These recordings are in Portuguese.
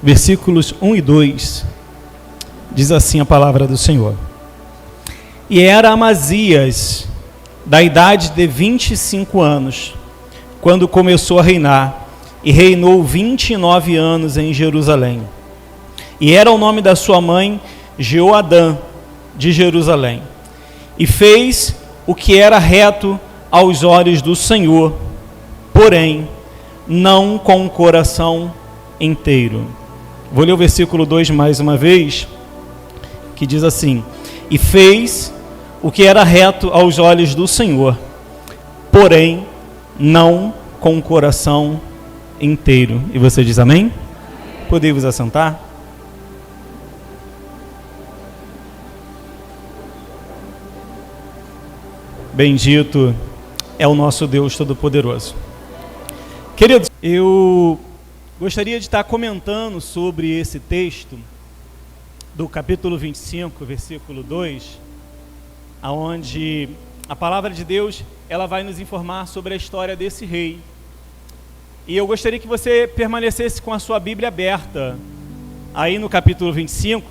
versículos 1 e 2, diz assim a palavra do Senhor. E era Amazias, da idade de 25 anos, quando começou a reinar, e reinou 29 anos em Jerusalém. E era o nome da sua mãe Jeoadã, de Jerusalém. E fez o que era reto aos olhos do Senhor, porém, não com o coração inteiro. Vou ler o versículo 2 mais uma vez, que diz assim: e fez o que era reto aos olhos do Senhor, porém, não com o coração inteiro. E você diz amém? Podem vos assentar? Bendito é o nosso Deus Todo-Poderoso. Queridos, eu gostaria de estar comentando sobre esse texto do capítulo 25, versículo 2, aonde a palavra de Deus, ela vai nos informar sobre a história desse rei. E eu gostaria que você permanecesse com a sua Bíblia aberta aí no capítulo 25,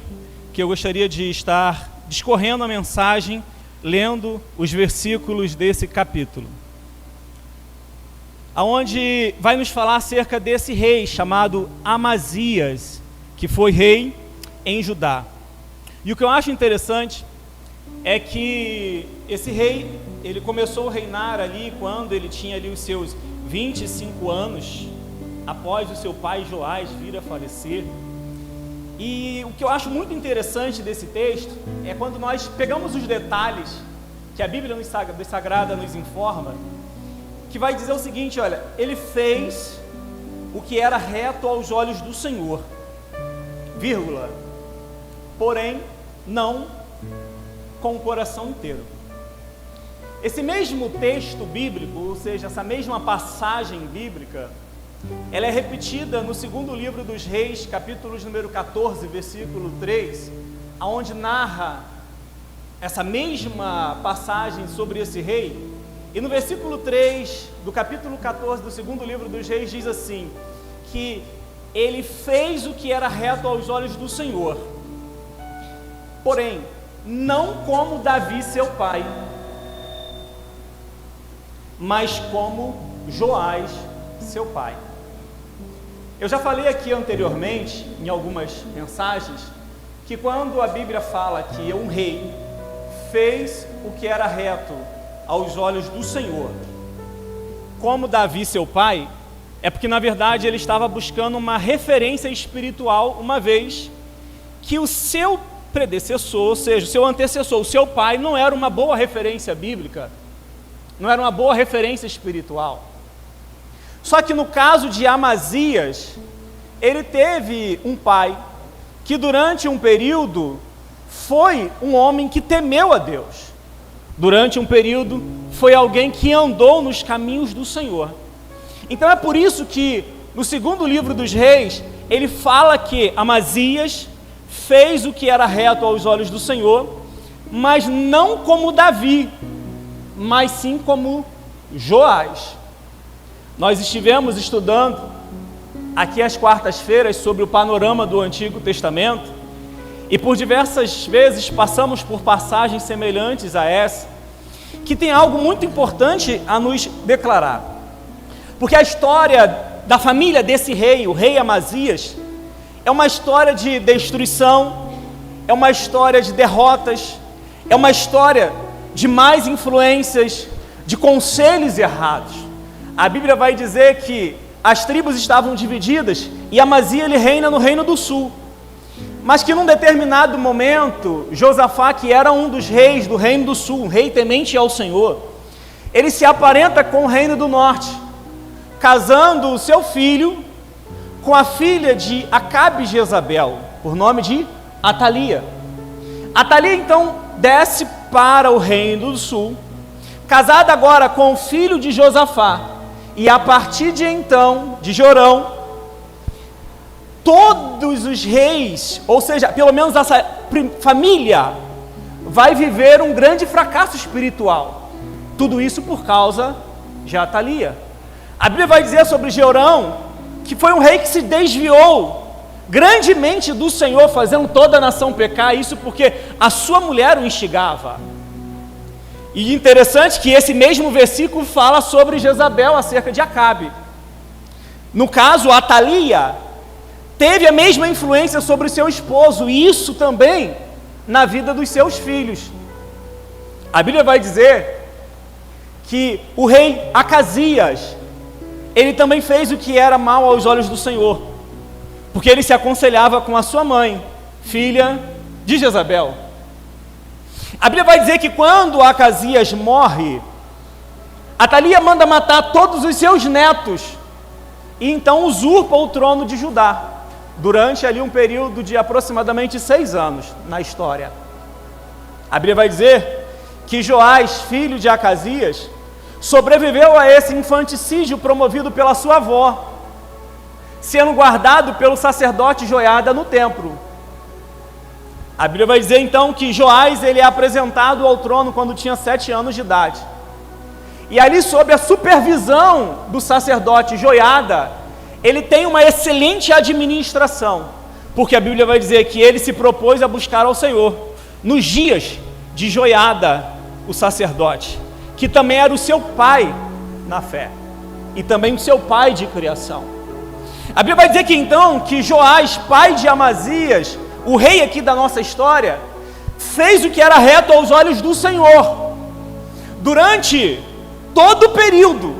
que eu gostaria de estar discorrendo a mensagem, lendo os versículos desse capítulo, aonde vai nos falar acerca desse rei chamado Amazias, que foi rei em Judá. E o que eu acho interessante é que esse rei, ele começou a reinar ali quando ele tinha ali os seus 25 anos, após o seu pai Joás vir a falecer. E o que eu acho muito interessante desse texto é quando nós pegamos os detalhes que a Bíblia Sagrada nos informa, que vai dizer o seguinte: olha, ele fez o que era reto aos olhos do Senhor, vírgula, porém não com o coração inteiro. Esse mesmo texto bíblico, ou seja, essa mesma passagem bíblica, ela é repetida no segundo livro dos Reis, capítulos número 14, versículo 3, onde narra essa mesma passagem sobre esse rei. E no versículo 3 do capítulo 14 do segundo livro dos Reis diz assim, que ele fez o que era reto aos olhos do Senhor, porém, não como Davi seu pai, mas como Joás seu pai. Eu já falei aqui anteriormente, em algumas mensagens, que quando a Bíblia fala que um rei fez o que era reto aos olhos do Senhor, como Davi seu pai, é porque na verdade ele estava buscando uma referência espiritual, uma vez que o seu predecessor, ou seja, o seu antecessor, o seu pai, não era uma boa referência bíblica, não era uma boa referência espiritual. Só que no caso de Amazias, ele teve um pai que durante um período foi um homem que temeu a Deus. Durante um período foi alguém que andou nos caminhos do Senhor. Então é por isso que no segundo livro dos Reis, ele fala que Amazias fez o que era reto aos olhos do Senhor, mas não como Davi, mas sim como Joás. Nós estivemos estudando aqui às quartas-feiras sobre o panorama do Antigo Testamento, e por diversas vezes passamos por passagens semelhantes a essa, que tem algo muito importante a nos declarar. Porque a história da família desse rei, o rei Amazias, é uma história de destruição, é uma história de derrotas, é uma história de más influências, de conselhos errados. A Bíblia vai dizer que as tribos estavam divididas e Amazias ele reina no reino do sul, mas que num determinado momento, Josafá, que era um dos reis do reino do sul, um rei temente ao Senhor, ele se aparenta com o reino do norte, casando o seu filho com a filha de Acabe e Jezabel, por nome de Atalia. Atalia então desce para o reino do sul, casada agora com o filho de Josafá, e a partir de então, de Jorão, todos os reis, ou seja, pelo menos essa família, vai viver um grande fracasso espiritual. Tudo isso por causa de Atalia. A Bíblia vai dizer sobre Jorão que foi um rei que se desviou grandemente do Senhor, fazendo toda a nação pecar, isso porque a sua mulher o instigava. E interessante que esse mesmo versículo fala sobre Jezabel acerca de Acabe. No caso, Atalia teve a mesma influência sobre o seu esposo, e isso também na vida dos seus filhos. A Bíblia vai dizer que o rei Acasias, ele também fez o que era mal aos olhos do Senhor, porque ele se aconselhava com a sua mãe, filha de Jezabel. A Bíblia vai dizer que quando Acasias morre, Atalia manda matar todos os seus netos, e então usurpa o trono de Judá, durante ali um período de aproximadamente 6 anos na história. A Bíblia vai dizer que Joás, filho de Acasias, sobreviveu a esse infanticídio promovido pela sua avó, sendo guardado pelo sacerdote Joiada no templo. A Bíblia vai dizer então que Joás, ele é apresentado ao trono quando tinha 7 anos de idade. E ali, sob a supervisão do sacerdote Joiada, ele tem uma excelente administração, porque a Bíblia vai dizer que ele se propôs a buscar ao Senhor nos dias de Joiada, o sacerdote, que também era o seu pai na fé, e também o seu pai de criação. A Bíblia vai dizer que então, que Joás, pai de Amazias, o rei aqui da nossa história, fez o que era reto aos olhos do Senhor, durante todo o período.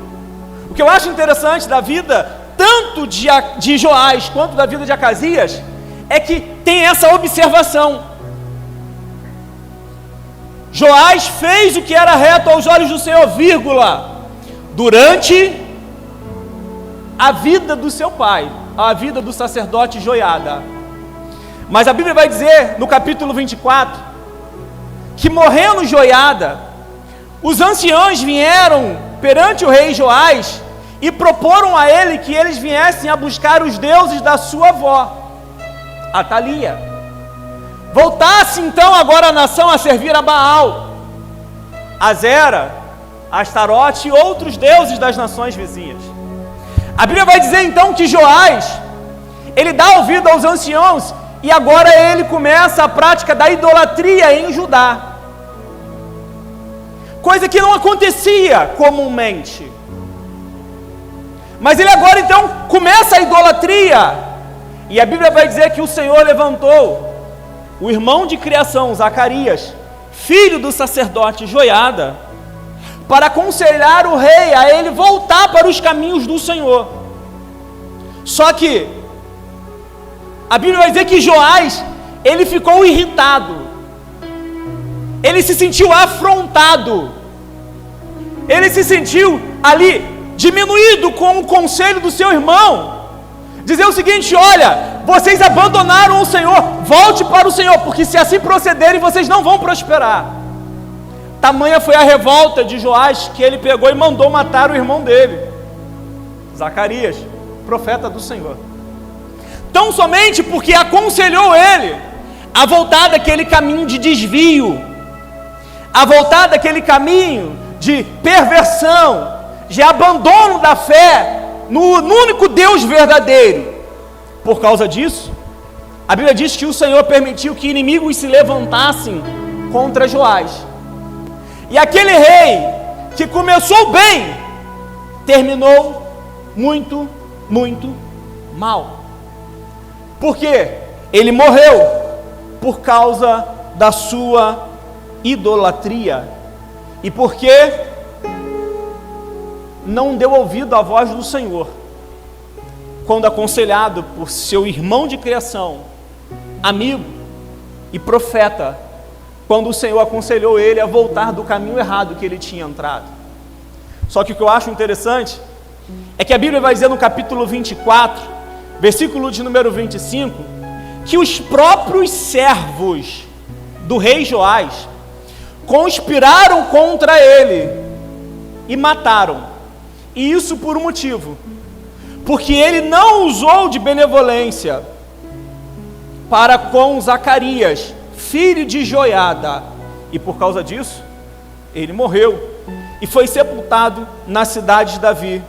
O que eu acho interessante da vida, tanto de Joás, quanto da vida de Acasias, é que tem essa observação. Joás fez o que era reto aos olhos do Senhor, vírgula, durante a vida do seu pai, a vida do sacerdote Joiada. Mas a Bíblia vai dizer, no capítulo 24, que morrendo Joiada, os anciãos vieram perante o rei Joás e proporam a ele que eles viessem a buscar os deuses da sua avó, Atalia. Voltasse então agora a nação a servir a Baal, Azera, Astarote e outros deuses das nações vizinhas. A Bíblia vai dizer então que Joás, ele dá ouvido aos anciãos, e agora ele começa a prática da idolatria em Judá, coisa que não acontecia comumente. Mas ele agora então começa a idolatria, e a Bíblia vai dizer que o Senhor levantou o irmão de criação, Zacarias, filho do sacerdote Joiada, para aconselhar o rei a ele voltar para os caminhos do Senhor. Só que a Bíblia vai dizer que Joás, ele ficou irritado, ele se sentiu afrontado, ele se sentiu ali diminuído com o conselho do seu irmão, dizer o seguinte: olha, vocês abandonaram o Senhor, volte para o Senhor, porque se assim procederem, vocês não vão prosperar. Tamanha foi a revolta de Joás, que ele pegou e mandou matar o irmão dele, Zacarias, profeta do Senhor. Tão somente porque aconselhou ele a voltar daquele caminho de desvio, a voltar daquele caminho de perversão, de abandono da fé no único Deus verdadeiro. Por causa disso, a Bíblia diz que o Senhor permitiu que inimigos se levantassem contra Joás. E aquele rei que começou bem, terminou muito, muito mal. Porque ele morreu por causa da sua idolatria, e porque não deu ouvido à voz do Senhor, quando aconselhado por seu irmão de criação, amigo e profeta, quando o Senhor aconselhou ele a voltar do caminho errado que ele tinha entrado. Só que o que eu acho interessante é que a Bíblia vai dizer no capítulo 24, versículo de número 25, que os próprios servos do rei Joás conspiraram contra ele e mataram. E isso por um motivo: porque ele não usou de benevolência para com Zacarias, filho de Joiada, e por causa disso, ele morreu e foi sepultado na cidade de Davi,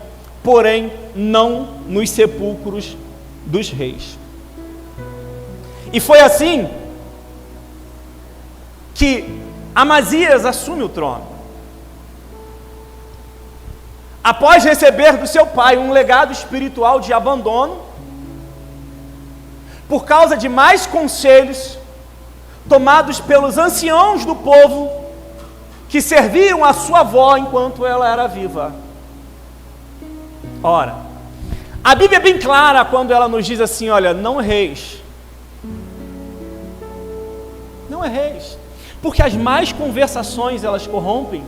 porém não nos sepulcros dos reis. E foi assim que Amazias assume o trono. Após receber do seu pai um legado espiritual de abandono, por causa de mais conselhos tomados pelos anciãos do povo que serviam a sua avó enquanto ela era viva. Ora, a Bíblia é bem clara quando ela nos diz assim, olha, não erreis. Não erreis. Porque as más conversações, elas corrompem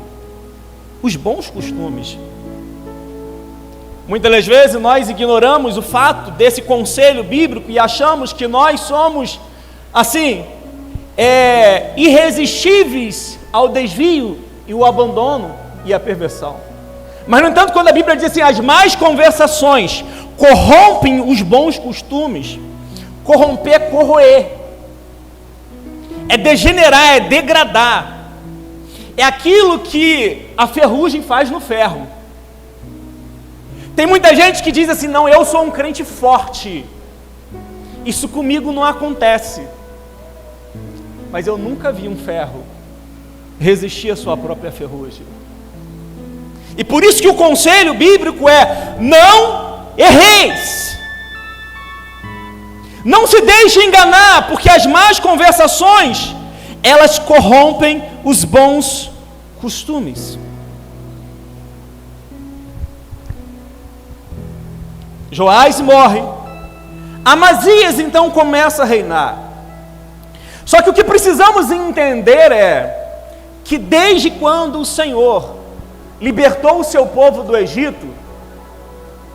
os bons costumes. Muitas das vezes nós ignoramos o fato desse conselho bíblico e achamos que nós somos, assim, irresistíveis ao desvio e o abandono e a perversão. Mas, no entanto, quando a Bíblia diz assim, as más conversações corrompem os bons costumes, corromper é corroer, é degenerar, é degradar, é aquilo que a ferrugem faz no ferro. Tem muita gente que diz assim, não, eu sou um crente forte, isso comigo não acontece, mas eu nunca vi um ferro resistir à sua própria ferrugem. E por isso que o conselho bíblico é, não erreis. Não se deixe enganar, porque as más conversações, elas corrompem os bons costumes. Joás morre, Amazias então começa a reinar. Só que o que precisamos entender é que desde quando o Senhor libertou o seu povo do Egito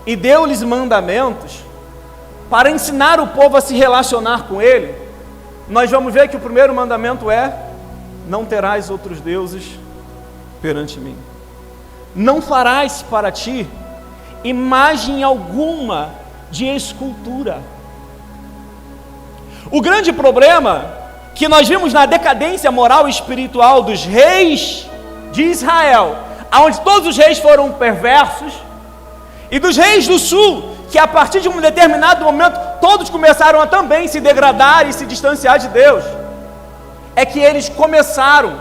e deu-lhes mandamentos para ensinar o povo a se relacionar com Ele, nós vamos ver que o primeiro mandamento é: não terás outros deuses perante mim. Não farás para ti imagem alguma de escultura. O grande problema que nós vimos na decadência moral e espiritual dos reis de Israel, onde todos os reis foram perversos, e dos reis do sul, que a partir de um determinado momento todos começaram a também se degradar e se distanciar de Deus, é que eles começaram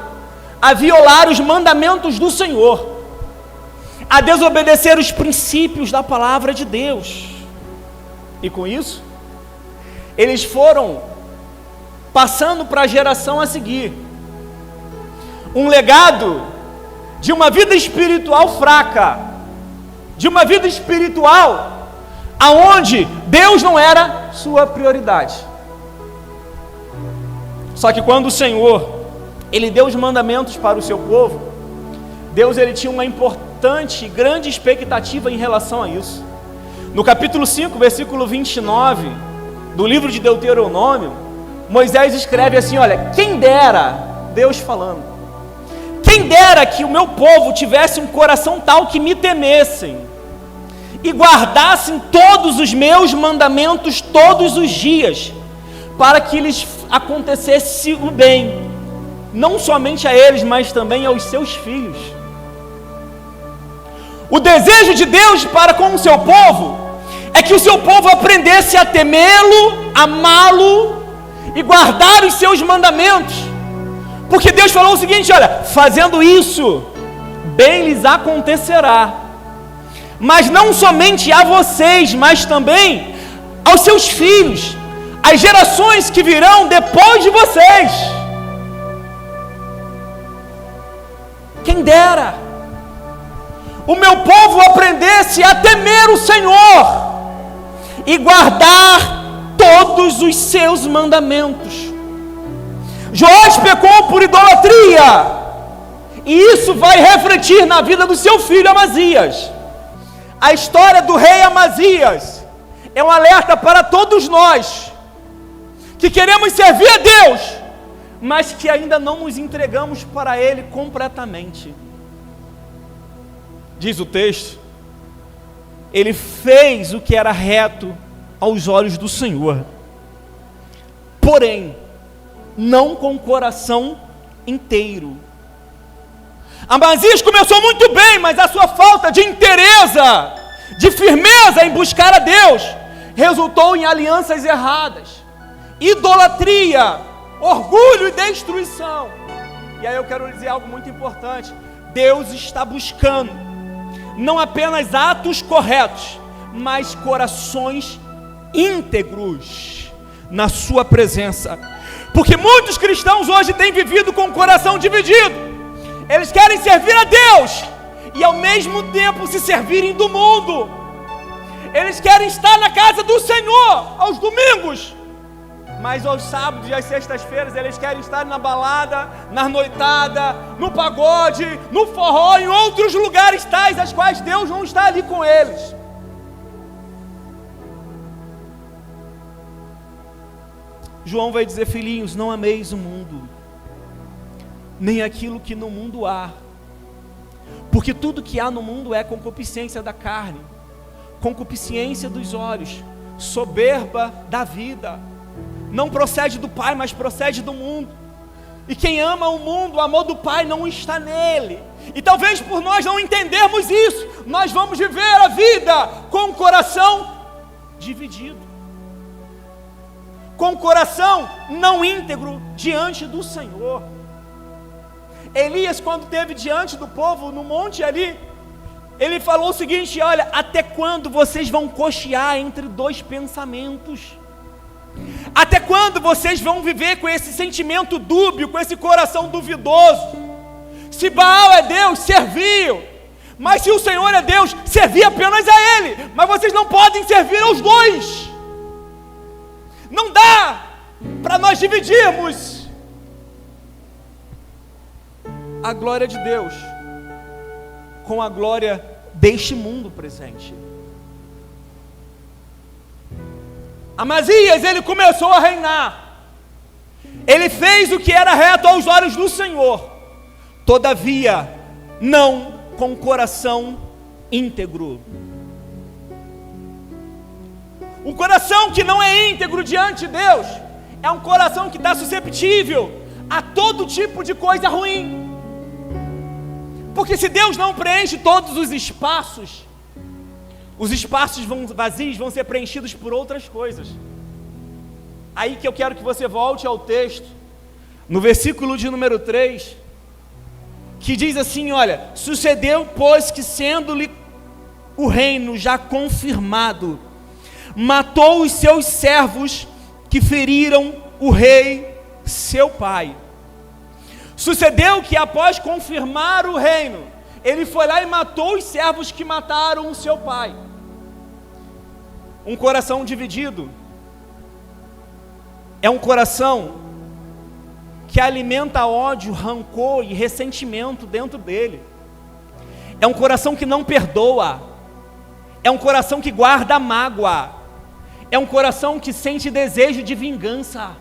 a violar os mandamentos do Senhor, a desobedecer os princípios da palavra de Deus, e com isso eles foram passando para a geração a seguir um legado de uma vida espiritual fraca, de uma vida espiritual aonde Deus não era sua prioridade. Só que quando o Senhor Ele deu os mandamentos para o seu povo, Deus ele tinha uma importante e grande expectativa em relação a isso. No capítulo 5, versículo 29 do livro de Deuteronômio, Moisés escreve assim, olha, quem dera, Deus falando, quem dera que o meu povo tivesse um coração tal que me temessem e guardassem todos os meus mandamentos todos os dias, para que lhes acontecesse o bem, não somente a eles, mas também aos seus filhos. O desejo de Deus para com o seu povo é que o seu povo aprendesse a temê-lo, amá-lo e guardar os seus mandamentos, porque Deus falou o seguinte, olha, fazendo isso, bem lhes acontecerá, mas não somente a vocês, mas também aos seus filhos, às gerações que virão depois de vocês. Quem dera o meu povo aprendesse a temer o Senhor e guardar todos os seus mandamentos. Joás pecou por idolatria, e isso vai refletir na vida do seu filho Amazias. A história do rei Amazias é um alerta para todos nós que queremos servir a Deus, mas que ainda não nos entregamos para Ele completamente. Diz o texto, ele fez o que era reto aos olhos do Senhor, porém, não com o coração inteiro. Amazias começou muito bem, mas a sua falta de inteireza, de firmeza em buscar a Deus, resultou em alianças erradas, idolatria, orgulho e destruição. E aí eu quero dizer algo muito importante. Deus está buscando não apenas atos corretos, mas corações íntegros na sua presença. Porque muitos cristãos hoje têm vivido com o coração dividido. Eles querem servir a Deus e ao mesmo tempo se servirem do mundo. Eles querem estar na casa do Senhor aos domingos, mas aos sábados e às sextas-feiras eles querem estar na balada, na noitada, no pagode, no forró, em outros lugares tais, as quais Deus não está ali com eles. João vai dizer: filhinhos, não ameis o mundo, nem aquilo que no mundo há, porque tudo que há no mundo é concupiscência da carne, concupiscência dos olhos, soberba da vida. Não procede do Pai, mas procede do mundo. E quem ama o mundo, o amor do Pai não está nele. E talvez por nós não entendermos isso, nós vamos viver a vida com o coração dividido, com o coração não íntegro diante do Senhor. Elias, quando esteve diante do povo no monte ali, ele falou o seguinte: olha, até quando vocês vão cochear entre dois pensamentos? Até quando vocês vão viver com esse sentimento dúbio, com esse coração duvidoso? Se Baal é Deus, serviam. Mas se o Senhor é Deus, servia apenas a Ele. Mas vocês não podem servir aos dois. Não dá para nós dividirmos a glória de Deus com a glória deste mundo presente. Amazias, ele começou a reinar. Ele fez o que era reto aos olhos do Senhor. Todavia, não com coração íntegro. Um coração que não é íntegro diante de Deus é um coração que está susceptível a todo tipo de coisa ruim. Porque se Deus não preenche todos os espaços vazios vão ser preenchidos por outras coisas. Aí que eu quero que você volte ao texto, no versículo de número 3, que diz assim: olha, sucedeu, pois, que sendo-lhe o reino já confirmado, matou os seus servos que feriram o rei, seu pai. Sucedeu que após confirmar o reino, ele foi lá e matou os servos que mataram o seu pai. Um coração dividido é um coração que alimenta ódio, rancor e ressentimento dentro dele. É um coração que não perdoa. É um coração que guarda mágoa. É um coração que sente desejo de vingança.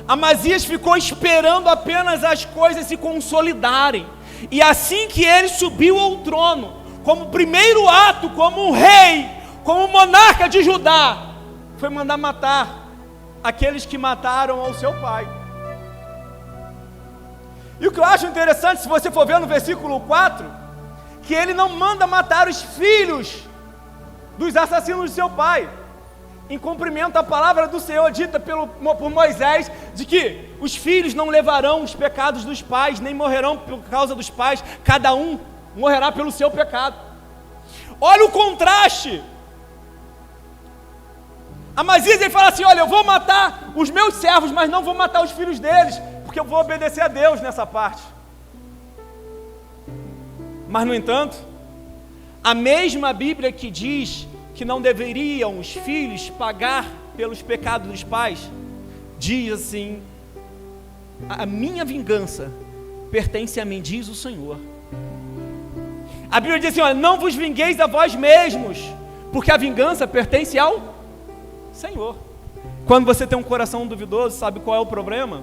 Amazias ficou esperando apenas as coisas se consolidarem. E assim que ele subiu ao trono, como primeiro ato, como um rei, como monarca de Judá, foi mandar matar aqueles que mataram ao seu pai. E o que eu acho interessante, se você for ver no versículo 4, que ele não manda matar os filhos dos assassinos de seu pai, em cumprimento à palavra do Senhor dita por Moisés, de que os filhos não levarão os pecados dos pais, nem morrerão por causa dos pais, cada um morrerá pelo seu pecado. Olha o contraste. Amazias, ele fala assim: olha, eu vou matar os meus servos, mas não vou matar os filhos deles, porque eu vou obedecer a Deus nessa parte. Mas no entanto, a mesma Bíblia que diz que não deveriam os filhos pagar pelos pecados dos pais, diz assim: a minha vingança pertence a mim, diz o Senhor. A Bíblia diz assim: olha, não vos vingueis a vós mesmos, porque a vingança pertence ao Senhor. Quando você tem um coração duvidoso, sabe qual é o problema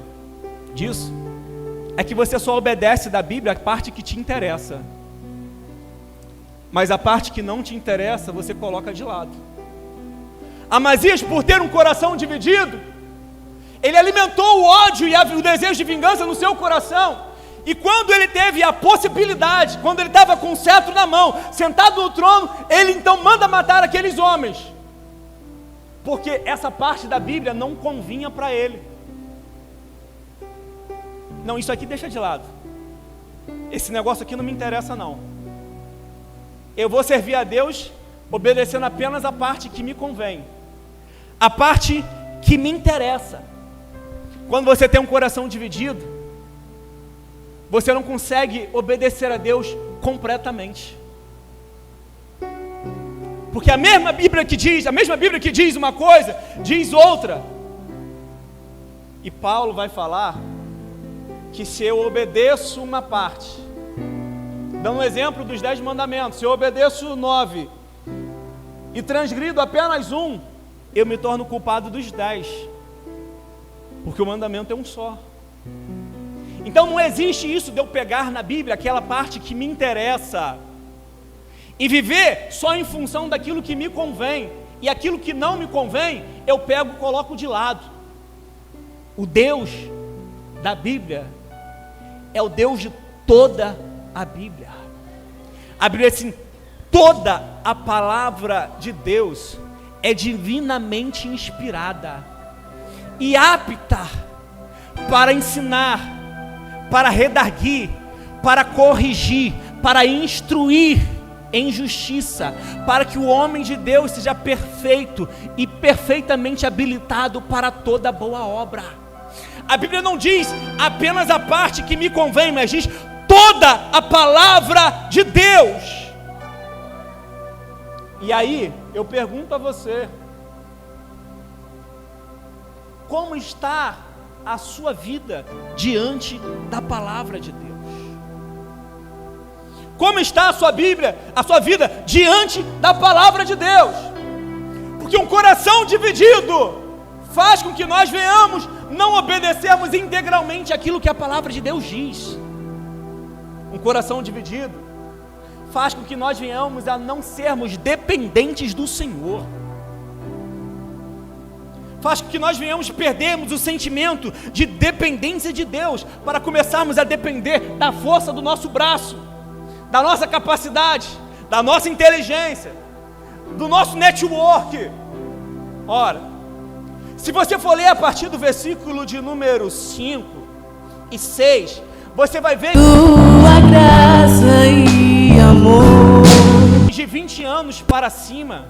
disso? É que você só obedece da Bíblia a parte que te interessa, mas a parte que não te interessa, você coloca de lado. Amazias, por ter um coração dividido, ele alimentou o ódio e o desejo de vingança no seu coração. E quando ele teve a possibilidade, quando ele estava com o cetro na mão, sentado no trono, ele então manda matar aqueles homens. porque essa parte da Bíblia não convinha para ele. Não, isso aqui deixa de lado. Esse negócio aqui não me interessa não. Eu vou servir a Deus obedecendo apenas a parte que me convém, a parte que me interessa. Quando você tem um coração dividido, você não consegue obedecer a Deus completamente. Porque a mesma Bíblia que diz uma coisa, diz outra. E Paulo vai falar que se eu obedeço uma parte, dando um exemplo dos 10 mandamentos, se eu obedeço 9 e transgrido apenas um, eu me torno culpado dos 10, porque o mandamento é um só. Então não existe isso de eu pegar na Bíblia aquela parte que me interessa e viver só em função daquilo que me convém, e aquilo que não me convém, eu pego e coloco de lado. O Deus da Bíblia é o Deus de toda a Bíblia. A Bíblia diz assim: toda a palavra de Deus é divinamente inspirada e apta para ensinar, para redarguir, para corrigir, para instruir em justiça, para que o homem de Deus seja perfeito e perfeitamente habilitado para toda boa obra. A Bíblia não diz apenas a parte que me convém, mas diz toda a palavra de Deus. E aí, eu pergunto a você: como está a sua vida diante da palavra de Deus? Como está a sua Bíblia, a sua vida diante da palavra de Deus? Porque um coração dividido faz com que nós venhamos não obedecermos integralmente aquilo que a palavra de Deus diz. Um coração dividido faz com que nós venhamos a não sermos dependentes do Senhor. Faz com que nós venhamos perdermos o sentimento de dependência de Deus, para começarmos a depender da força do nosso braço, da nossa capacidade, da nossa inteligência, do nosso network. Ora, se você for ler a partir do versículo de número 5 e 6, você vai ver tua graça e amor. De 20 anos para cima,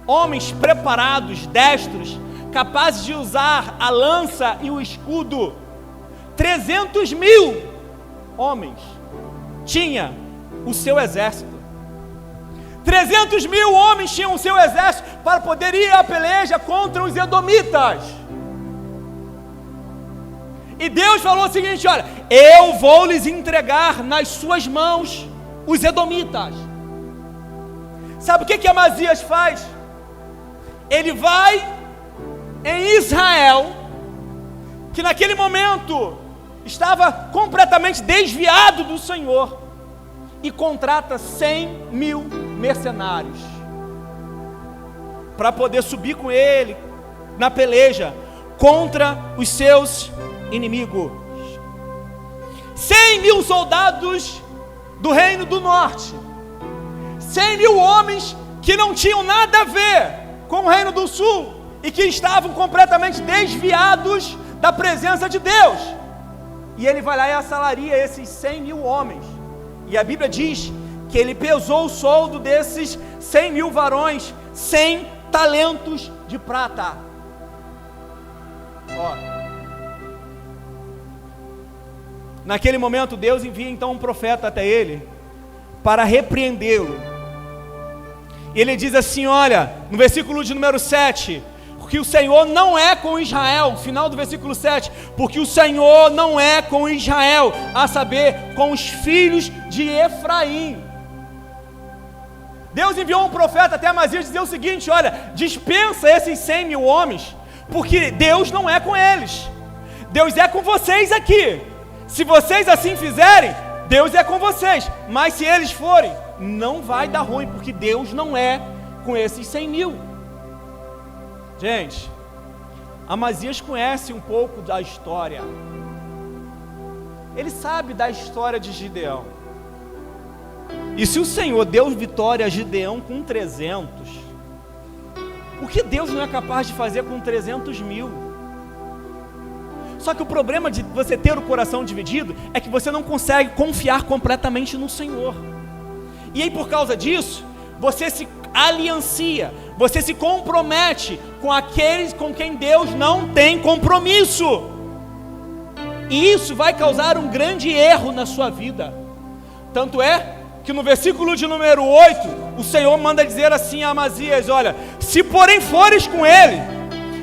homens preparados, destros, capazes de usar a lança e o escudo. 300 mil homens tinha o seu exército. 300 mil homens tinham o seu exército para poder ir à peleja contra os edomitas. E Deus falou o seguinte: olha, eu vou lhes entregar nas suas mãos os edomitas. Sabe o que Amazias faz? Ele vai em Israel, que naquele momento estava completamente desviado do Senhor, e contrata 100 mil mercenários para poder subir com ele na peleja contra os seus inimigos. 100 mil soldados do reino do norte, 100 mil homens que não tinham nada a ver com o reino do sul e que estavam completamente desviados da presença de Deus. E ele vai lá e assalaria esses 100 mil homens. E a Bíblia diz que ele pesou o soldo desses 100 mil varões, 100 talentos de prata. Ó. Naquele momento Deus envia então um profeta até ele para repreendê-lo. E ele diz assim, olha, no versículo de número 7, porque o Senhor não é com Israel, final do versículo 7, porque o Senhor não é com Israel, a saber, com os filhos de Efraim. Deus enviou um profeta até Amazias dizer o seguinte, olha, dispensa esses 100 mil homens, porque Deus não é com eles, Deus é com vocês aqui. Se vocês assim fizerem, Deus é com vocês, mas se eles forem, não vai dar ruim, porque Deus não é com esses 100 mil. Gente, Amazias conhece um pouco da história, ele sabe da história de Gideão, e se o Senhor deu vitória a Gideão com 300, O que Deus não é capaz de fazer com 300 mil? Só que o problema de você ter o coração dividido é que você não consegue confiar completamente no Senhor. E aí, por causa disso, você se aliancia, você se compromete com aqueles com quem Deus não tem compromisso. E isso vai causar um grande erro na sua vida. Tanto é que no versículo de número 8, o Senhor manda dizer assim a Amazias: olha, se porém fores com ele,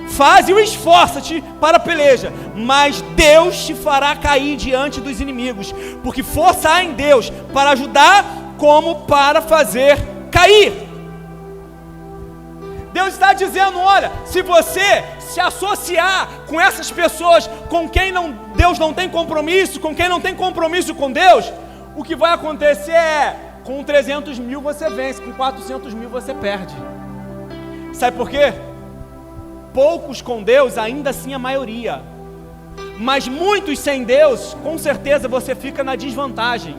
faze o esforça-te para a peleja, mas Deus te fará cair diante dos inimigos, porque força há em Deus para ajudar como para fazer cair. Deus está dizendo: olha, se você se associar com essas pessoas com quem Deus não tem compromisso, com quem não tem compromisso com Deus, o que vai acontecer é, com 300 mil você vence, com 400 mil você perde. Sabe por quê? Poucos com Deus, ainda assim a maioria, mas muitos sem Deus, com certeza você fica na desvantagem.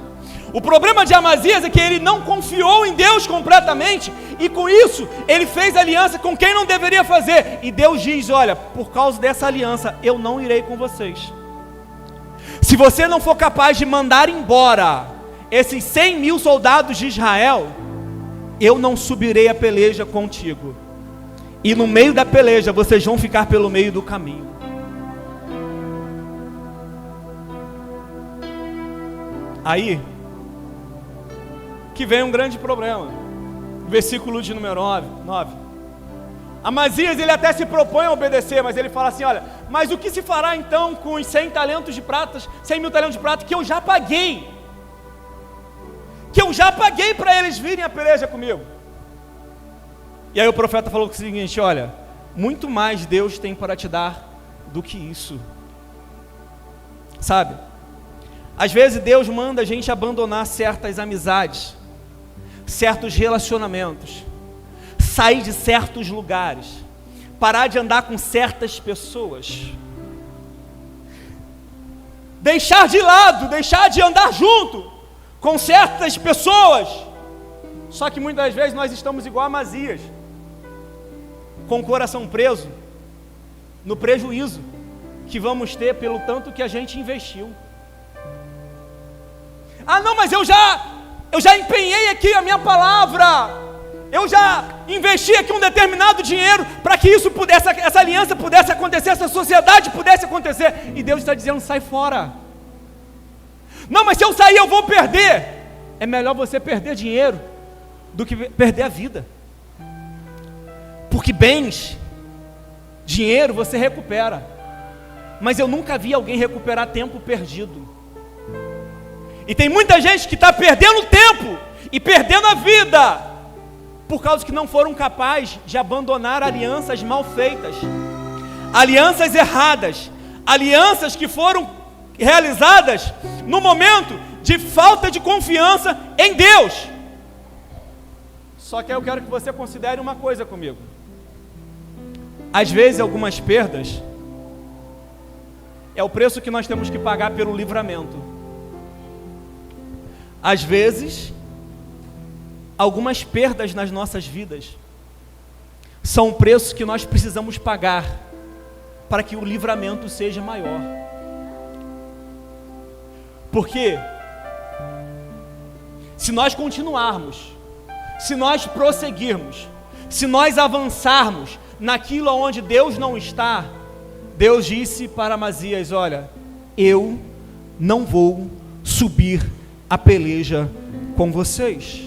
O problema de Amazias é que ele não confiou em Deus completamente, e com isso, ele fez aliança com quem não deveria fazer, e Deus diz: olha, por causa dessa aliança, eu não irei com vocês. Se você não for capaz de mandar embora esses 100 mil soldados de Israel, eu não subirei a peleja contigo, e no meio da peleja, vocês vão ficar pelo meio do caminho. Aí que vem um grande problema. Versículo de número 9. Amazias, ele até se propõe a obedecer, mas ele fala assim: olha, mas o que se fará então com os 100 talentos de prata, 100 mil talentos de prata que eu já paguei? Que eu já paguei para eles virem a peleja comigo. E aí o profeta falou o seguinte: olha, muito mais Deus tem para te dar do que isso. Sabe? Às vezes Deus manda a gente abandonar certas amizades, certos relacionamentos, sair de certos lugares, parar de andar com certas pessoas, deixar de lado, deixar de andar junto com certas pessoas. Só que muitas vezes nós estamos igual a Amazias, com o coração preso no prejuízo que vamos ter pelo tanto que a gente investiu. Ah não, mas eu já empenhei aqui a minha palavra, eu já investi aqui um determinado dinheiro para que isso pudesse, essa aliança pudesse acontecer, essa sociedade pudesse acontecer, e Deus está dizendo: sai fora. Não, mas se eu sair eu vou perder. É melhor você perder dinheiro do que perder a vida, porque bens, dinheiro você recupera, mas eu nunca vi alguém recuperar tempo perdido. E tem muita gente que está perdendo tempo e perdendo a vida, por causa que não foram capazes de abandonar alianças mal feitas, alianças erradas, alianças que foram realizadas no momento de falta de confiança em Deus. Só que eu quero que você considere uma coisa comigo. Às vezes algumas perdas é o preço que nós temos que pagar pelo livramento. Às vezes, algumas perdas nas nossas vidas são o preço que nós precisamos pagar para que o livramento seja maior. Porque se nós continuarmos, se nós prosseguirmos, se nós avançarmos naquilo onde Deus não está, Deus disse para Amazias: olha, eu não vou subir a peleja com vocês.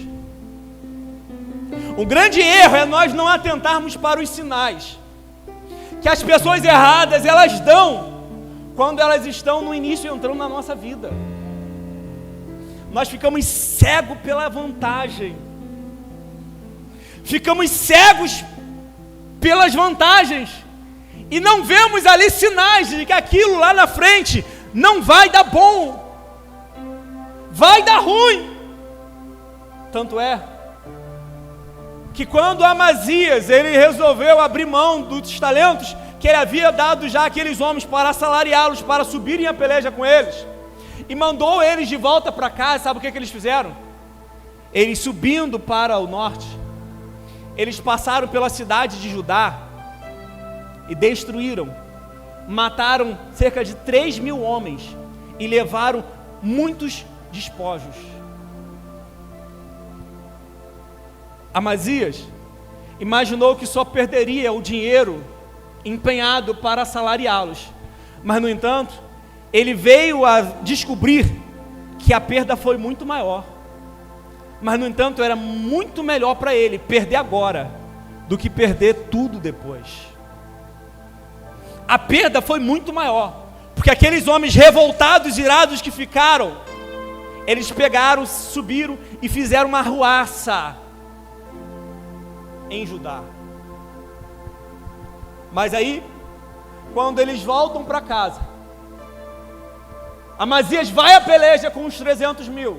O grande erro é nós não atentarmos para os sinais que as pessoas erradas elas dão quando elas estão no início entrando na nossa vida. Nós ficamos cegos pela vantagem, ficamos cegos pelas vantagens e não vemos ali sinais de que aquilo lá na frente não vai dar bom, vai dar ruim. Tanto é que quando Amazias ele resolveu abrir mão dos talentos que ele havia dado já àqueles homens para assalariá-los, para subirem a peleja com eles, e mandou eles de volta para casa, sabe o que eles fizeram? Eles subindo para o norte, eles passaram pela cidade de Judá e destruíram, mataram cerca de 3.000 homens e levaram muitos despojos. Amazias imaginou que só perderia o dinheiro empenhado para assalariá-los, mas no entanto, ele veio a descobrir que a perda foi muito maior. Mas no entanto, era muito melhor para ele perder agora do que perder tudo depois. A perda foi muito maior, porque aqueles homens revoltados, irados que ficaram, eles pegaram, subiram e fizeram uma arruaça em Judá. Mas aí, quando eles voltam para casa, Amazias vai à peleja com os 300.000.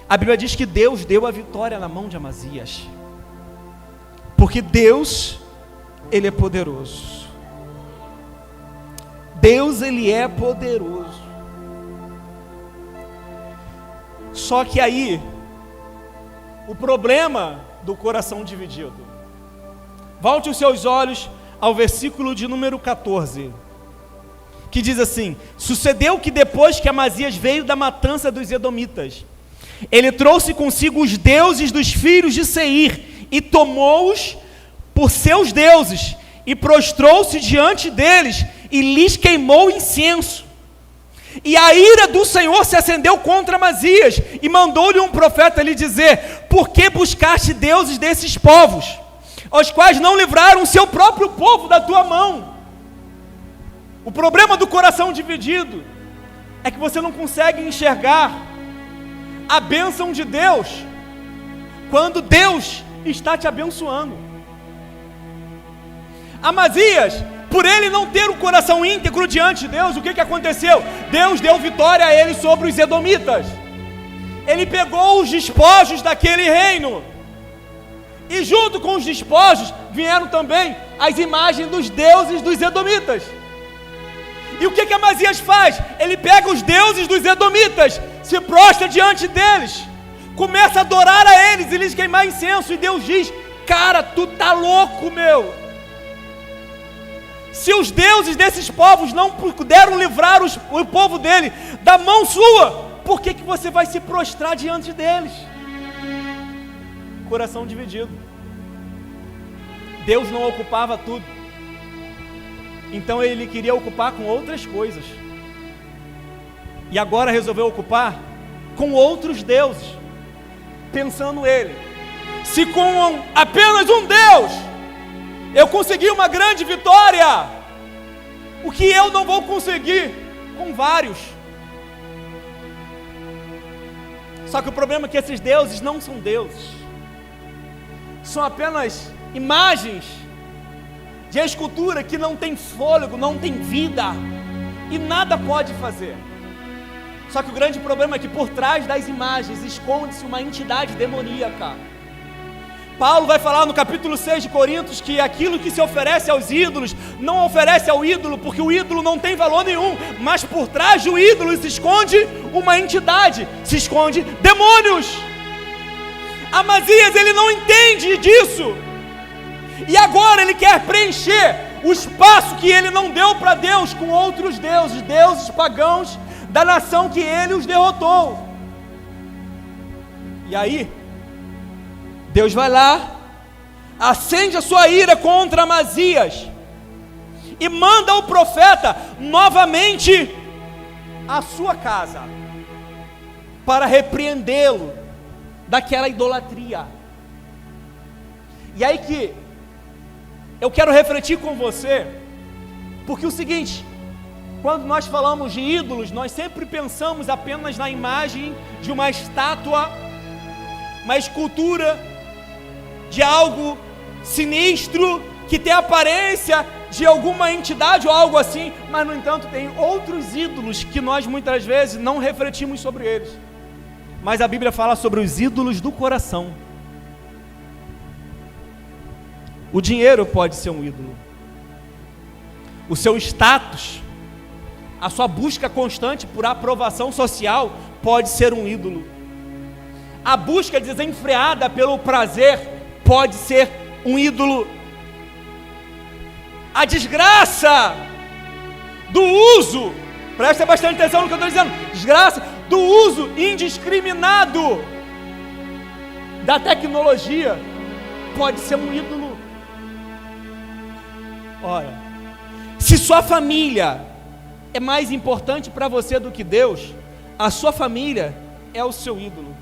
A Bíblia diz que Deus deu a vitória na mão de Amazias, porque Deus, Ele é poderoso. Deus, Ele é poderoso. Só que aí, o problema do coração dividido. Volte os seus olhos ao versículo de número 14, que diz assim: sucedeu que depois que Amazias veio da matança dos edomitas, ele trouxe consigo os deuses dos filhos de Seir e tomou-os por seus deuses e prostrou-se diante deles e lhes queimou incenso. E a ira do Senhor se acendeu contra Amazias e mandou-lhe um profeta lhe dizer: por que buscaste deuses desses povos, aos quais não livraram o seu próprio povo da tua mão? O problema do coração dividido é que você não consegue enxergar a bênção de Deus quando Deus está te abençoando. Amazias, por ele não ter o coração íntegro diante de Deus, o que aconteceu? Deus deu vitória a ele sobre os edomitas. Ele pegou os despojos daquele reino, e junto com os despojos vieram também as imagens dos deuses dos edomitas. E o que Amazias faz? Ele pega os deuses dos edomitas, se prostra diante deles, começa a adorar a eles e lhes queimar incenso. E Deus diz: cara, tu tá louco, meu. Se os deuses desses povos não puderam livrar o povo dele da mão sua, por que você vai se prostrar diante deles? Coração dividido. Deus não ocupava tudo, então ele queria ocupar com outras coisas, e agora resolveu ocupar com outros deuses, pensando ele: se com apenas um Deus eu consegui uma grande vitória, o que eu não vou conseguir com vários? Só que o problema é que esses deuses não são deuses, são apenas imagens de escultura que não tem fôlego, não tem vida e nada pode fazer. Só que o grande problema é que por trás das imagens esconde-se uma entidade demoníaca. Paulo vai falar no capítulo 6 de Coríntios que aquilo que se oferece aos ídolos não oferece ao ídolo, porque o ídolo não tem valor nenhum, mas por trás do ídolo se esconde uma entidade, se esconde demônios. Amazias, ele não entende disso, e agora ele quer preencher o espaço que ele não deu para Deus com outros deuses, deuses pagãos da nação que ele os derrotou. E aí Deus vai lá, acende a sua ira contra Amazias e manda o profeta novamente à sua casa para repreendê-lo daquela idolatria. E aí que eu quero refletir com você, porque o seguinte: quando nós falamos de ídolos, nós sempre pensamos apenas na imagem de uma estátua, uma escultura de algo sinistro, que tem a aparência de alguma entidade ou algo assim, mas no entanto tem outros ídolos que nós muitas vezes não refletimos sobre eles. Mas a Bíblia fala sobre os ídolos do coração. O dinheiro pode ser um ídolo, o seu status, a sua busca constante por aprovação social pode ser um ídolo, a busca desenfreada pelo prazer pode ser um ídolo. A desgraça do uso, presta bastante atenção no que eu estou dizendo, desgraça do uso indiscriminado da tecnologia pode ser um ídolo. Ora, se sua família é mais importante para você do que Deus, a sua família é o seu ídolo.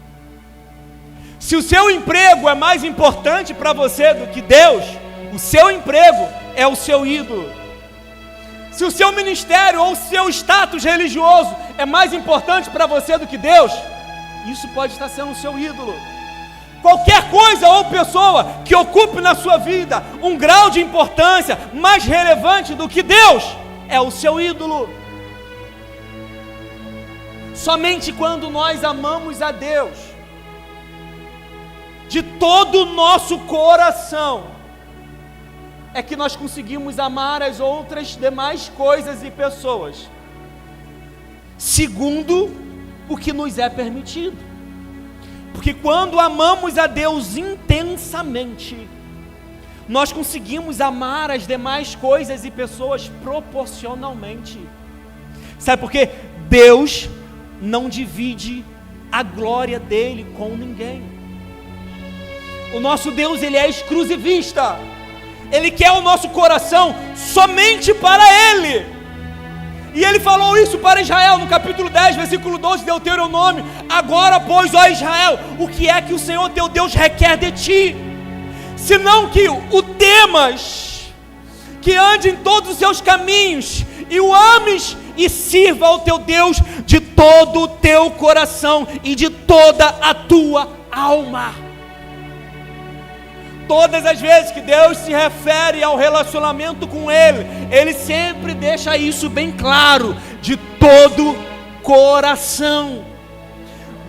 Se o seu emprego é mais importante para você do que Deus, o seu emprego é o seu ídolo. Se o seu ministério ou o seu status religioso é mais importante para você do que Deus, isso pode estar sendo o seu ídolo. Qualquer coisa ou pessoa que ocupe na sua vida um grau de importância mais relevante do que Deus, é o seu ídolo. Somente quando nós amamos a Deus de todo o nosso coração é que nós conseguimos amar as outras demais coisas e pessoas segundo o que nos é permitido. Porque quando amamos a Deus intensamente, nós conseguimos amar as demais coisas e pessoas proporcionalmente. Sabe por quê? Deus não divide a glória dele com ninguém. O nosso Deus, ele é exclusivista. Ele quer o nosso coração somente para ele. E ele falou isso para Israel no capítulo 10, versículo 12 de Deuteronômio. Agora, pois, ó Israel, o que é que o Senhor teu Deus requer de ti? Senão que o temas, que ande em todos os seus caminhos, e o ames e sirva ao teu Deus de todo o teu coração e de toda a tua alma. Todas as vezes que Deus se refere ao relacionamento com Ele, Ele sempre deixa isso bem claro, de todo coração.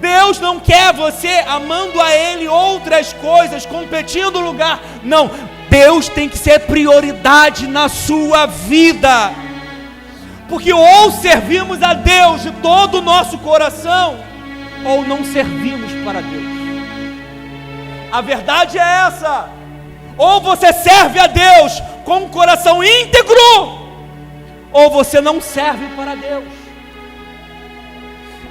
Deus não quer você amando a Ele outras coisas, competindo no lugar. Não, Deus tem que ser prioridade na sua vida. Porque ou servimos a Deus de todo o nosso coração, ou não servimos para Deus. A verdade é essa: ou você serve a Deus com um coração íntegro, ou você não serve para Deus.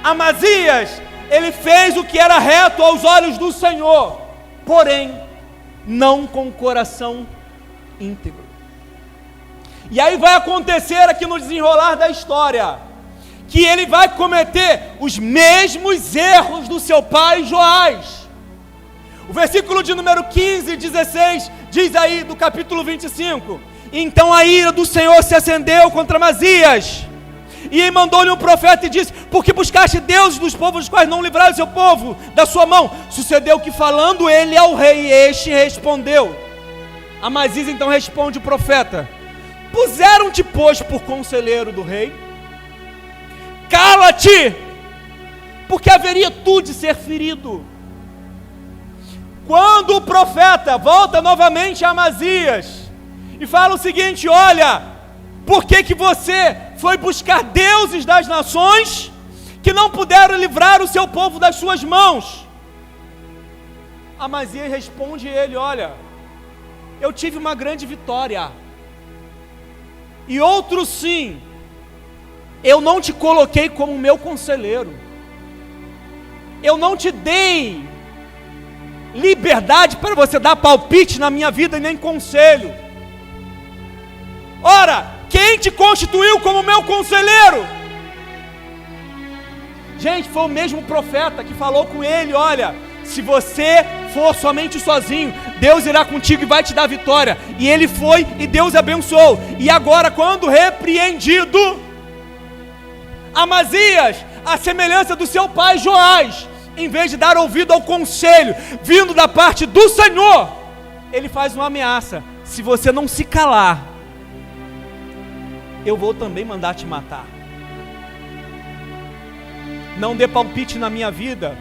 Amazias, ele fez o que era reto aos olhos do Senhor, porém, não com o coração íntegro. E aí vai acontecer aqui no desenrolar da história, que ele vai cometer os mesmos erros do seu pai Joás. O versículo de número 15 e 16 diz aí do capítulo 25: então a ira do Senhor se acendeu contra Amazias, e mandou-lhe um profeta e disse: porque buscaste deuses dos povos dos quais não livraram o seu povo da sua mão? Sucedeu que, falando ele ao rei, este respondeu. Amazias então responde o profeta: puseram-te, pois, por conselheiro do rei? Cala-te, porque haveria tu de ser ferido. Quando o profeta volta novamente a Amazias e fala o seguinte: olha, por que você foi buscar deuses das nações que não puderam livrar o seu povo das suas mãos? Amazias responde ele: olha, eu tive uma grande vitória, e outro sim, eu não te coloquei como meu conselheiro, eu não te dei liberdade para você dar palpite na minha vida e nem conselho. Ora, quem te constituiu como meu conselheiro? Gente, foi o mesmo profeta que falou com ele: olha, se você for somente sozinho, Deus irá contigo e vai te dar vitória. E ele foi e Deus abençoou. E agora, quando repreendido, Amazias, a semelhança do seu pai Joás, em vez de dar ouvido ao conselho vindo da parte do Senhor, ele faz uma ameaça: se você não se calar, eu vou também mandar te matar. Não dê palpite na minha vida,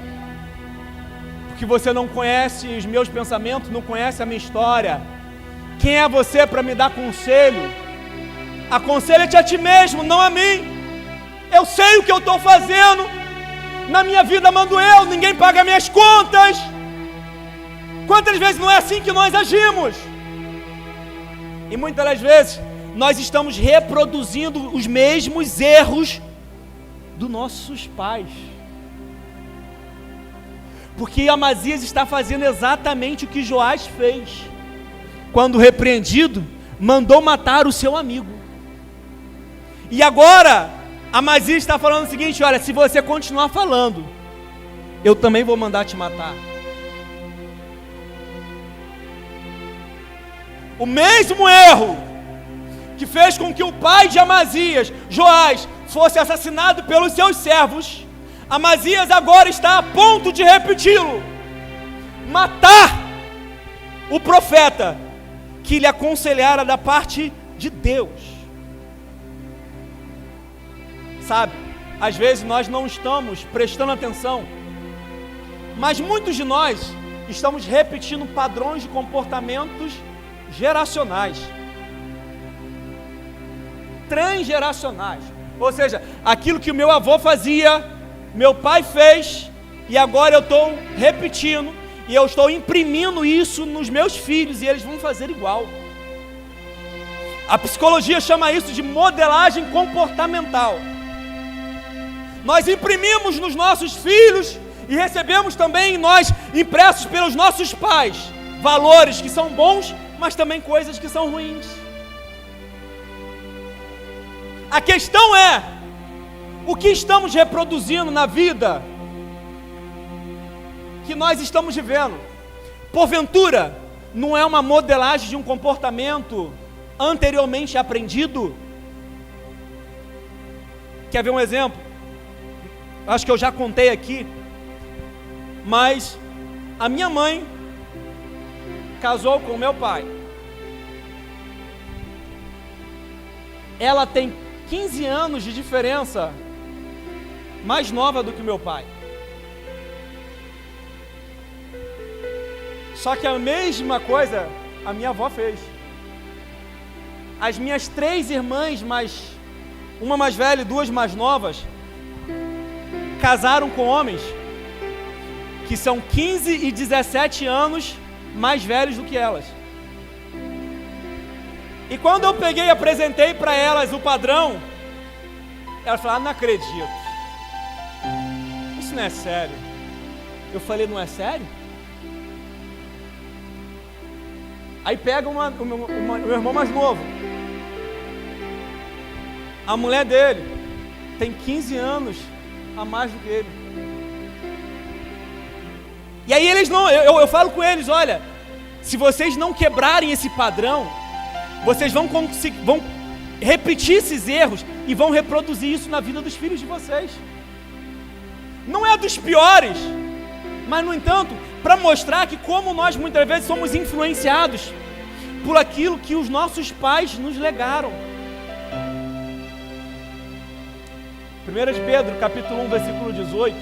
porque você não conhece os meus pensamentos, não conhece a minha história. Quem é você para me dar conselho? Aconselha-te a ti mesmo, não a mim. Eu sei o que eu estou fazendo. Na minha vida mando eu, ninguém paga minhas contas. Quantas vezes não é assim que nós agimos? E muitas das vezes nós estamos reproduzindo os mesmos erros dos nossos pais. Porque Amazias está fazendo exatamente o que Joás fez. Quando repreendido, mandou matar o seu amigo. E agora, Amazias está falando o seguinte: olha, se você continuar falando, eu também vou mandar te matar. O mesmo erro que fez com que o pai de Amazias, Joás, fosse assassinado pelos seus servos, Amazias agora está a ponto de repeti-lo, matar o profeta que lhe aconselhara da parte de Deus. Sabe, às vezes nós não estamos prestando atenção, mas muitos de nós estamos repetindo padrões de comportamentos geracionais, transgeracionais. Ou seja, aquilo que o meu avô fazia, meu pai fez, e agora eu estou repetindo, e eu estou imprimindo isso nos meus filhos, e eles vão fazer igual. A psicologia chama isso de modelagem comportamental. Nós imprimimos nos nossos filhos, e recebemos também em nós, impressos pelos nossos pais, valores que são bons, mas também coisas que são ruins. A questão é, o que estamos reproduzindo na vida que nós estamos vivendo? Porventura, não é uma modelagem de um comportamento anteriormente aprendido? Quer ver um exemplo? Acho que eu já contei aqui, mas a minha mãe casou com meu pai. Ela tem 15 anos de diferença mais nova do que meu pai. Só que a mesma coisa a minha avó fez. As minhas 3 irmãs, uma mais velha e 2 mais novas, casaram com homens que são 15 e 17 anos mais velhos do que elas. E quando eu peguei e apresentei para elas o padrão, elas falaram: não acredito, isso não é sério. Eu falei: não é sério? Aí pega o meu irmão mais novo, a mulher dele tem 15 anos a mais do que ele. E aí eles não, eu falo com eles: olha, se vocês não quebrarem esse padrão, vocês vão repetir esses erros e vão reproduzir isso na vida dos filhos de vocês. Não é dos piores, mas no entanto, para mostrar que como nós muitas vezes somos influenciados por aquilo que os nossos pais nos legaram. 1 de Pedro, capítulo 1, versículo 18,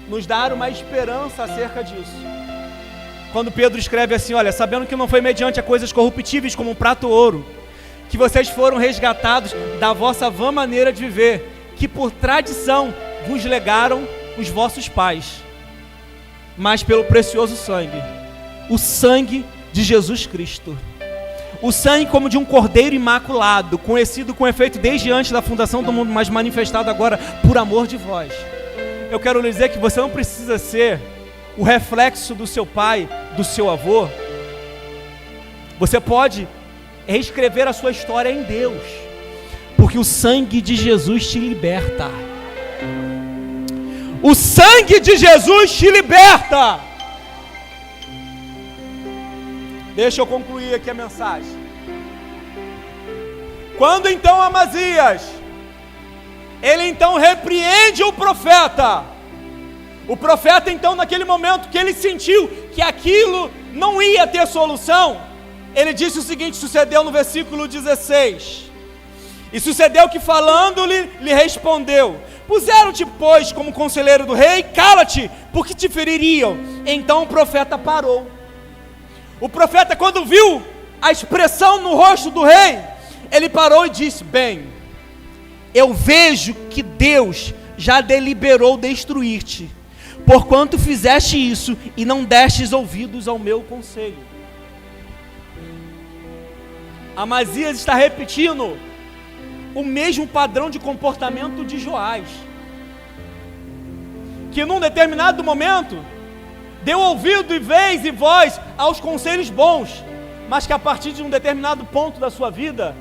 nos dá uma esperança acerca disso. Quando Pedro escreve assim: olha, sabendo que não foi mediante a coisas corruptíveis como um prato ou ouro, que vocês foram resgatados da vossa vã maneira de viver, que por tradição vos legaram os vossos pais, mas pelo precioso sangue, o sangue de Jesus Cristo. O sangue como de um cordeiro imaculado, conhecido com efeito desde antes da fundação do mundo, mas manifestado agora por amor de vós. Eu quero lhe dizer que você não precisa ser o reflexo do seu pai, do seu avô. Você pode reescrever a sua história em Deus, porque o sangue de Jesus te liberta. O sangue de Jesus te liberta. Deixa eu concluir aqui a mensagem. Quando então Amazias, ele então repreende o profeta. O profeta então, naquele momento que ele sentiu que aquilo não ia ter solução, ele disse o seguinte, sucedeu no versículo 16. E sucedeu que falando-lhe, lhe respondeu: puseram-te, pois, como conselheiro do rei, cala-te, porque te feririam. Então o profeta parou. O profeta, quando viu a expressão no rosto do rei, ele parou e disse: bem, eu vejo que Deus já deliberou destruir-te, porquanto fizeste isso e não destes ouvidos ao meu conselho. Amazias está repetindo o mesmo padrão de comportamento de Joás, que num determinado momento deu ouvido e vez e voz aos conselhos bons, mas que a partir de um determinado ponto da sua vida,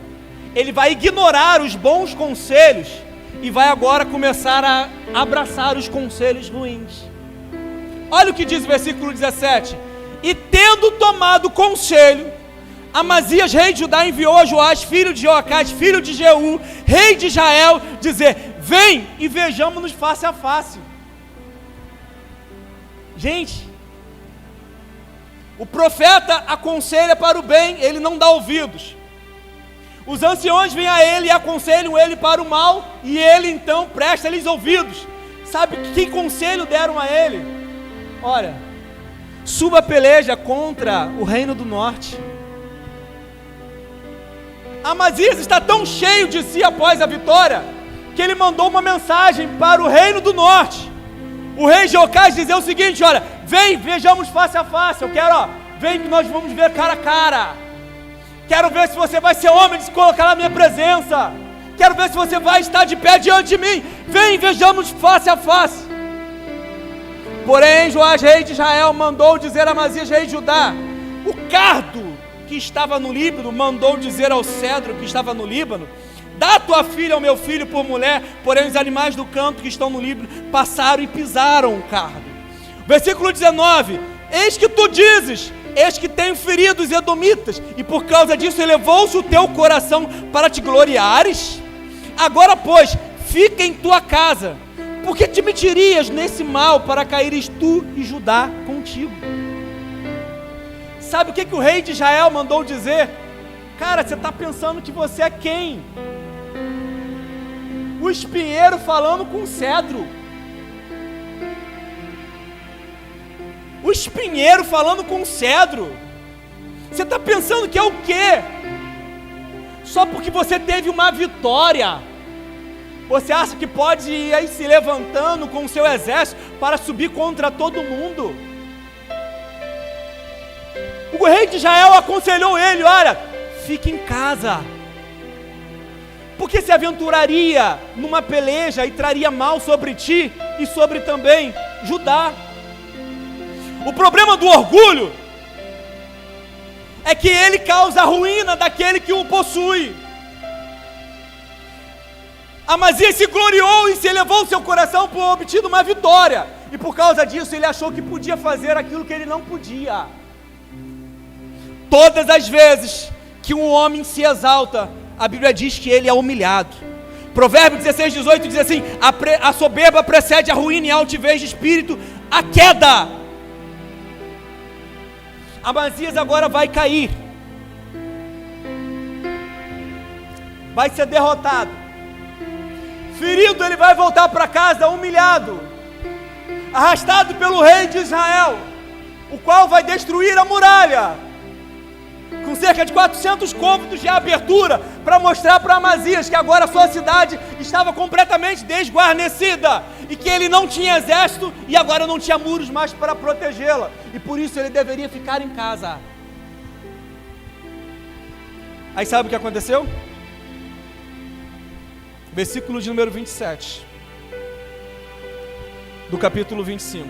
ele vai ignorar os bons conselhos e vai agora começar a abraçar os conselhos ruins. Olha o que diz o versículo 17: e tendo tomado conselho, Amazias, rei de Judá, enviou a Joás, filho de Joacás, filho de Jeú, rei de Israel, dizer: vem e vejamos-nos face a face. Gente, o profeta aconselha para o bem, ele não dá ouvidos. Os anciões vêm a ele e aconselham ele para o mal, e ele então presta-lhes ouvidos. Sabe que conselho deram a ele? Olha, suba a peleja contra o reino do norte. Amazias está tão cheio de si após a vitória, que ele mandou uma mensagem para o reino do norte. O rei Jeocás dizer o seguinte: olha, vem, vejamos face a face. Eu quero, vem que nós vamos ver cara a cara. Quero ver se você vai ser homem de se colocar na minha presença. Quero ver se você vai estar de pé diante de mim. Vem, vejamos face a face. Porém, Joás, rei de Israel, mandou dizer a Amazias, rei de Judá: o cardo que estava no Líbano mandou dizer ao cedro que estava no Líbano: dá tua filha ao meu filho por mulher. Porém, os animais do campo que estão no Líbano passaram e pisaram o cardo. Versículo 19: eis que tu dizes: eis que tenho ferido os edomitas, e por causa disso elevou-se o teu coração para te gloriares? Agora, pois, fica em tua casa, porque te metirias nesse mal para caíres tu e Judá contigo. Sabe o que o rei de Israel mandou dizer? Cara, você está pensando que você é quem? O espinheiro falando com o cedro. O espinheiro falando com o cedro. Você está pensando que é o quê? Só porque você teve uma vitória, você acha que pode ir aí se levantando com o seu exército para subir contra todo mundo? O rei de Israel aconselhou ele: olha, fique em casa, porque se aventuraria numa peleja e traria mal sobre ti e sobre também Judá. O problema do orgulho é que ele causa a ruína daquele que o possui. Amazias se gloriou e se elevou o seu coração por obtido uma vitória, e por causa disso ele achou que podia fazer aquilo que ele não podia. Todas as vezes que um homem se exalta, a Bíblia diz que ele é humilhado. Provérbios 16:18 diz assim: a soberba precede a ruína e a altivez de espírito, a queda. Amazias agora vai cair, vai ser derrotado, ferido. Ele vai voltar para casa humilhado, arrastado pelo rei de Israel, o qual vai destruir a muralha, com cerca de 400 côvados de abertura, para mostrar para Amazias que agora a sua cidade estava completamente desguarnecida, e que ele não tinha exército, e agora não tinha muros mais para protegê-la, e por isso ele deveria ficar em casa. Aí sabe o que aconteceu? Versículo de número 27 do capítulo 25: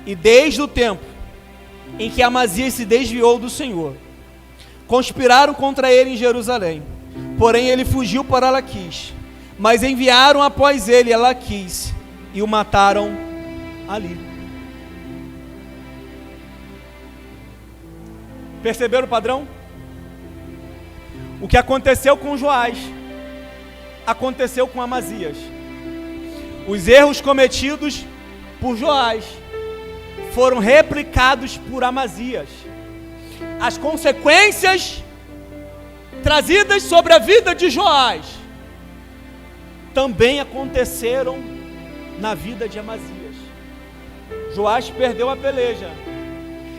e desde o tempo em que Amazias se desviou do Senhor, conspiraram contra ele em Jerusalém. Porém ele fugiu para Laquis, mas enviaram após ele a Laquis e o mataram ali. Perceberam o padrão? O que aconteceu com Joás aconteceu com Amazias. Os erros cometidos por Joás foram replicados por Amazias. As consequências trazidas sobre a vida de Joás também aconteceram na vida de Amazias. Joás perdeu a peleja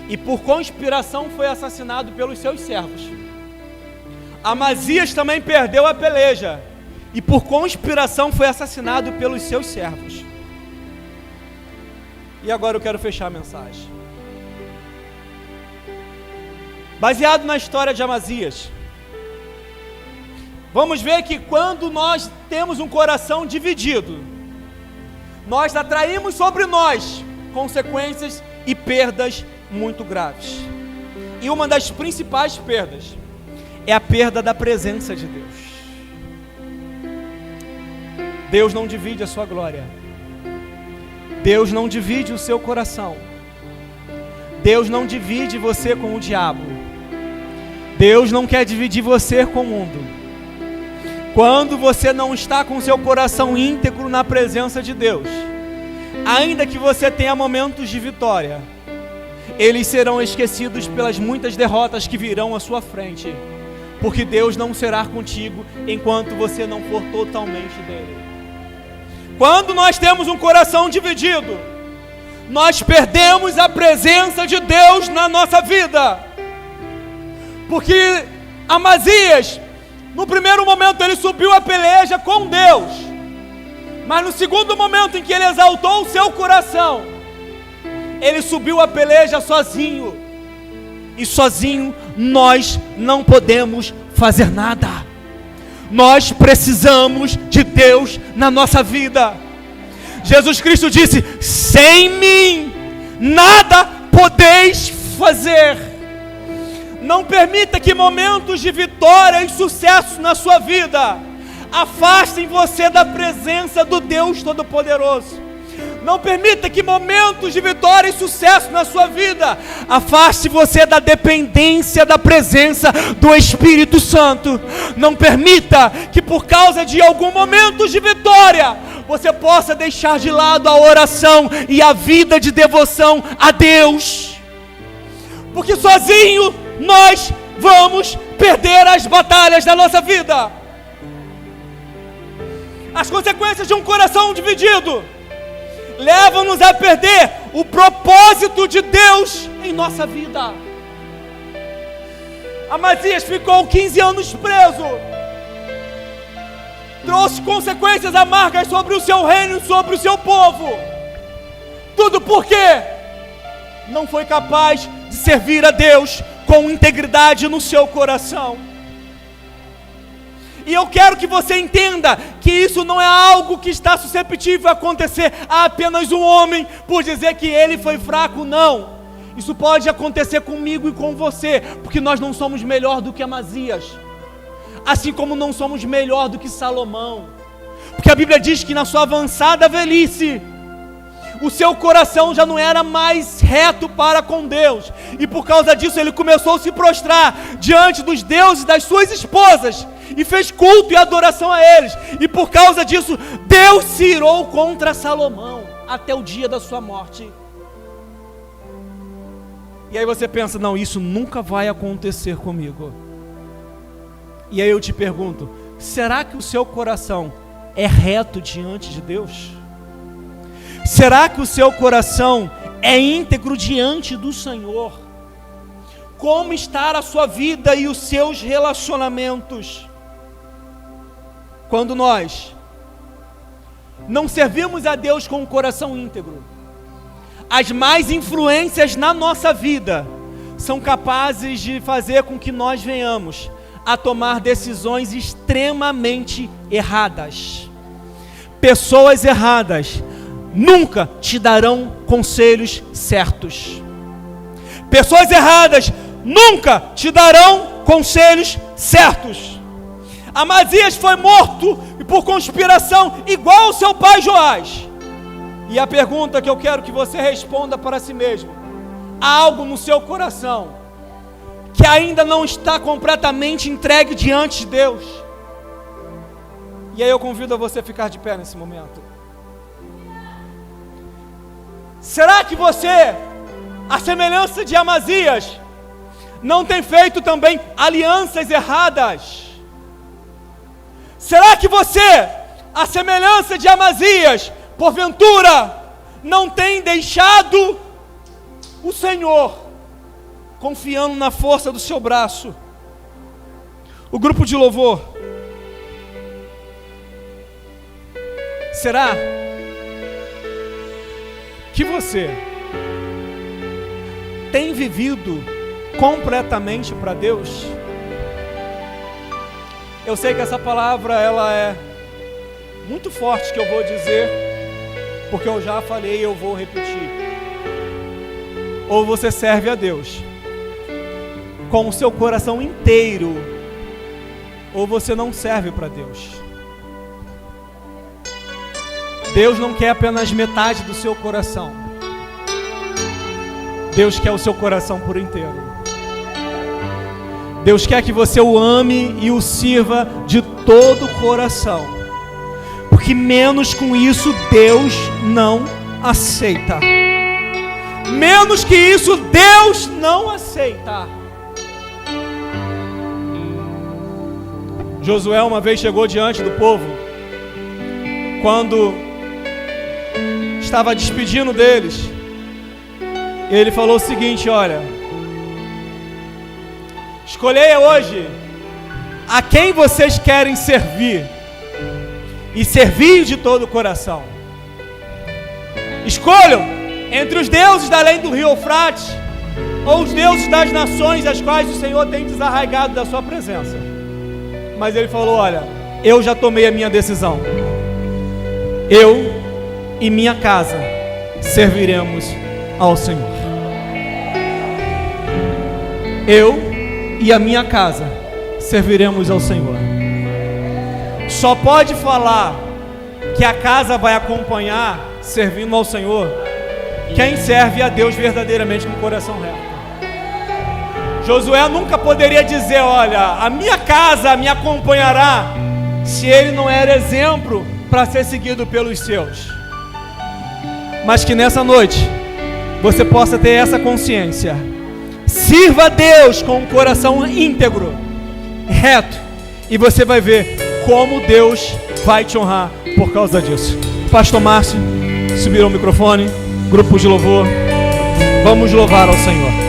e por conspiração foi assassinado pelos seus servos. Amazias também perdeu a peleja e por conspiração foi assassinado pelos seus servos. E agora eu quero fechar a mensagem. Baseado na história de Amazias, vamos ver que quando nós temos um coração dividido, nós atraímos sobre nós consequências e perdas muito graves. E uma das principais perdas é a perda da presença de Deus. Deus não divide a sua glória. Deus não divide o seu coração. Deus não divide você com o diabo. Deus não quer dividir você com o mundo. Quando você não está com o seu coração íntegro na presença de Deus, ainda que você tenha momentos de vitória, eles serão esquecidos pelas muitas derrotas que virão à sua frente, porque Deus não será contigo enquanto você não for totalmente dele. Quando nós temos um coração dividido, nós perdemos a presença de Deus na nossa vida, porque Amazias, no primeiro momento ele subiu a peleja com Deus, mas no segundo momento em que ele exaltou o seu coração, ele subiu a peleja sozinho, e sozinho nós não podemos fazer nada. Nós precisamos de Deus na nossa vida. Jesus Cristo disse: sem mim nada podeis fazer. Não permita que momentos de vitória e sucesso na sua vida afastem você da presença do Deus Todo-Poderoso. Não permita que momentos de vitória e sucesso na sua vida afaste você da dependência da presença do Espírito Santo. Não permita que por causa de algum momento de vitória você possa deixar de lado a oração e a vida de devoção a Deus, porque sozinho nós vamos perder as batalhas da nossa vida. As consequências de um coração dividido levam-nos a perder o propósito de Deus em nossa vida. Amazias ficou 15 anos preso, trouxe consequências amargas sobre o seu reino e sobre o seu povo. Tudo porque não foi capaz de servir a Deus com integridade no seu coração. E eu quero que você entenda que isso não é algo que está suscetível a acontecer a apenas um homem por dizer que ele foi fraco, não. Isso pode acontecer comigo e com você, porque nós não somos melhor do que Amazias, assim como não somos melhor do que Salomão, porque a Bíblia diz que na sua avançada velhice, o seu coração já não era mais reto para com Deus, e por causa disso ele começou a se prostrar diante dos deuses das suas esposas, e fez culto e adoração a eles, e por causa disso Deus se irou contra Salomão até o dia da sua morte. E aí você pensa: não, isso nunca vai acontecer comigo. E aí eu te pergunto: será que o seu coração é reto diante de Deus? Será que o seu coração é íntegro diante do Senhor? Como está a sua vida e os seus relacionamentos? Quando nós não servimos a Deus com o coração íntegro, as más influências na nossa vida são capazes de fazer com que nós venhamos a tomar decisões extremamente erradas. Pessoas erradas nunca te darão conselhos certos. Pessoas erradas nunca te darão conselhos certos. Amazias foi morto por conspiração igual ao seu pai Joás. E a pergunta que eu quero que você responda para si mesmo: há algo no seu coração que ainda não está completamente entregue diante de Deus? E aí eu convido a você a ficar de pé nesse momento. Será que você, à semelhança de Amazias, não tem feito também alianças erradas? Será que você, à semelhança de Amazias, porventura, não tem deixado o Senhor, confiando na força do seu braço? O grupo de louvor, será que você tem vivido completamente para Deus? Eu sei que essa palavra ela é muito forte que eu vou dizer, porque eu já falei e eu vou repetir. Ou você serve a Deus com o seu coração inteiro, ou você não serve para Deus. Deus não quer apenas metade do seu coração. Deus quer o seu coração por inteiro. Deus quer que você o ame e o sirva de todo o coração. Porque menos com isso Deus não aceita. Menos que isso Deus não aceita. Josué uma vez chegou diante do povo, quando estava despedindo deles. Ele falou o seguinte: olha, escolhei hoje a quem vocês querem servir, e servir de todo o coração. Escolham entre os deuses da além do rio Eufrates, ou os deuses das nações as quais o Senhor tem desarraigado da sua presença. Mas ele falou: olha, eu já tomei a minha decisão. Eu e minha casa serviremos ao Senhor. Eu e a minha casa serviremos ao Senhor. Só pode falar que a casa vai acompanhar servindo ao Senhor quem serve a Deus verdadeiramente com o coração reto. Josué nunca poderia dizer: olha, a minha casa me acompanhará, se ele não era exemplo para ser seguido pelos seus. Mas que nessa noite você possa ter essa consciência. Sirva a Deus com um coração íntegro, reto, e você vai ver como Deus vai te honrar por causa disso. Pastor Márcio, subir ao microfone, grupo de louvor, vamos louvar ao Senhor.